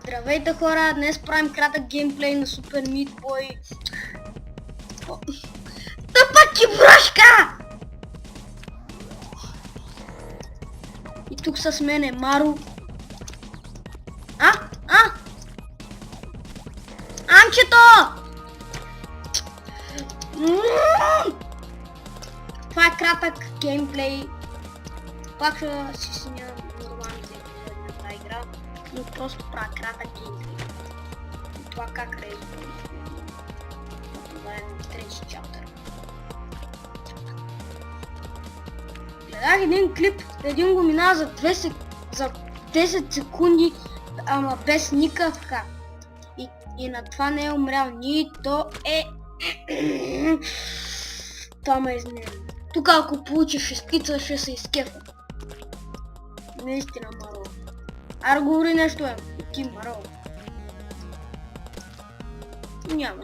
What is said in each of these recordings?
Здравейте хора, днес правим кратък геймплей на Super Meat Boy. Тъпа чебурашка! И тук с мен е Маро. Анчето! Това е кратък геймплей. Пак ще си снимам нормалните епизоди на тази игра, но просто правя кратък геймплей. И това как рейзвам. Това е трети чаптър. Гледах един клип, един го минава за 10 секунди, ама без никакъв хак. И на това не е умрял нито Това ме изнерви. Тук ако получиш шестица, ще се изкефа. Наистина, Маро. Аре говори нещо, и ти, Маро. Няма.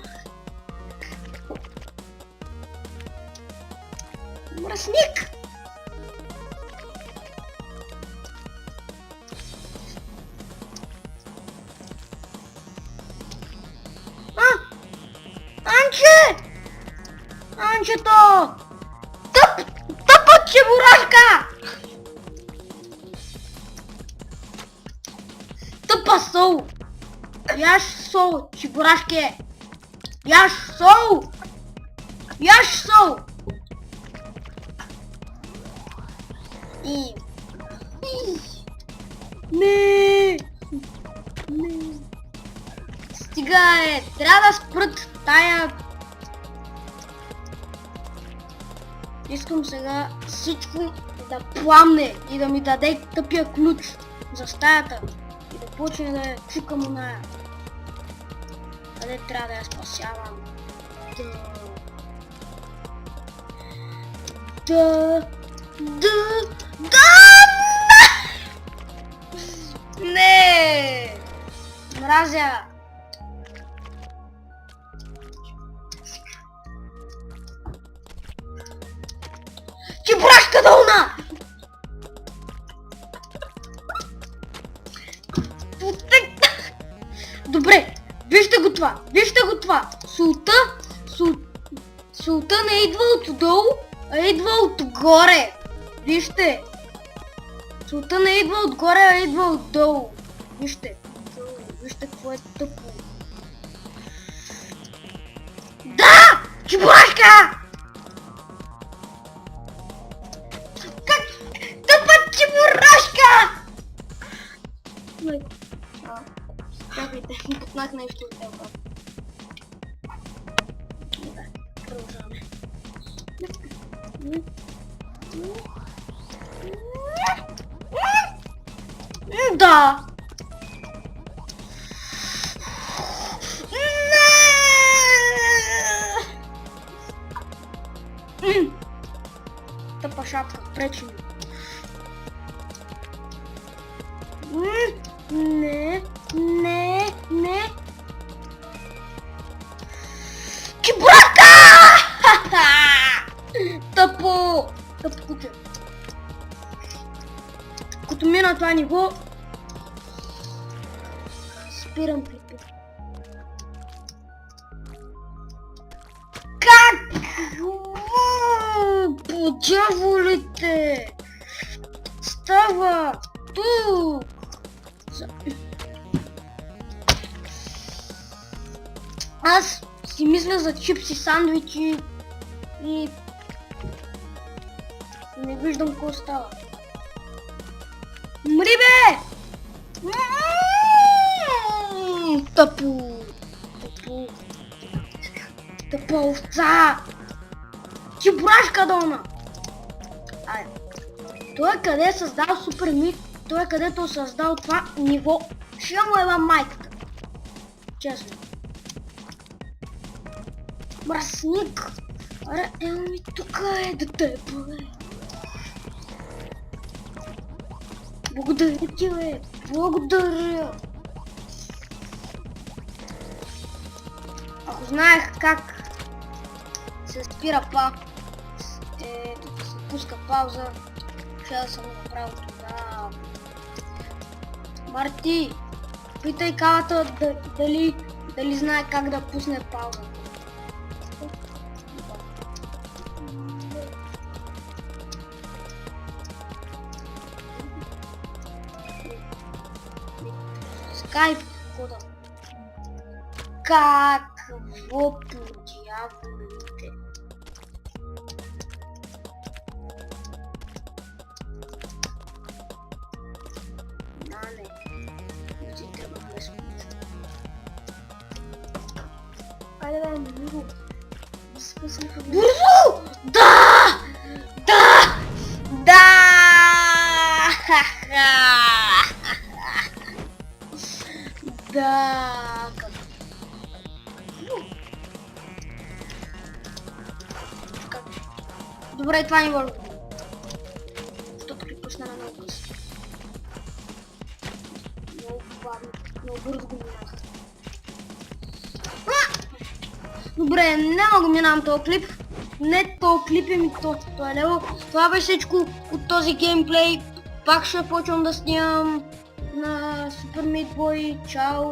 Мръсник! Анче! Анчето! Тъпът чебурашка! Тъпа сол! Яш сол, чебурашке! Яш сол! Яш сол! Не! Стига е! Трябва да спрат тая... Искам сега всичко да пламне и да ми даде тъпия ключ за стаята и да почне да я чукам оная. Къде трябва да я спасявам? Не! Мразя! Чебурашка долна! Добре, вижте го това, Солта не идва отдолу, а идва отгоре. Вижте. Солта не идва отгоре, а идва отдолу. Вижте какво е тъпо. Да! Чебурашка! Чебурашка! Чакайте, пътнах нещо от това. Да, продължаваме. Да! Тъпа шапка, пречи ми. Не. Чебурашка! Тъпо куче. Като мина това ниво, спирам клипа. Как? По дяволите! Става тук! Аз си мисля за чипси, сандвичи и не виждам какво става. Мри бе! Тъпа овца! Чебурашка долна! Той е къде е създал Super Meat, той е където е създал това ниво. Ще му ева майката. Честно. Мръсник! Аре, ми тук е дете, бе. Благодаря ти, бе. Благодаря. Ако знаех как се спира тук се пуска пауза, ще да съм направил това. Марти, Питай Калата дали знае как да пусне пауза. Скайп кода. Какво по дяволите? Айде, Бурзо! Бурзо! Да! Да! Да! Да! Добре, това не върви. Защото припусна на много късно. Много бавно, много бързо го минах. Добре, няма го минавам този клип. Не този клип ми то е лево. Това беше всичко от този геймплей. Пак ще почвам да снимам на Super Meat Boy. Чао!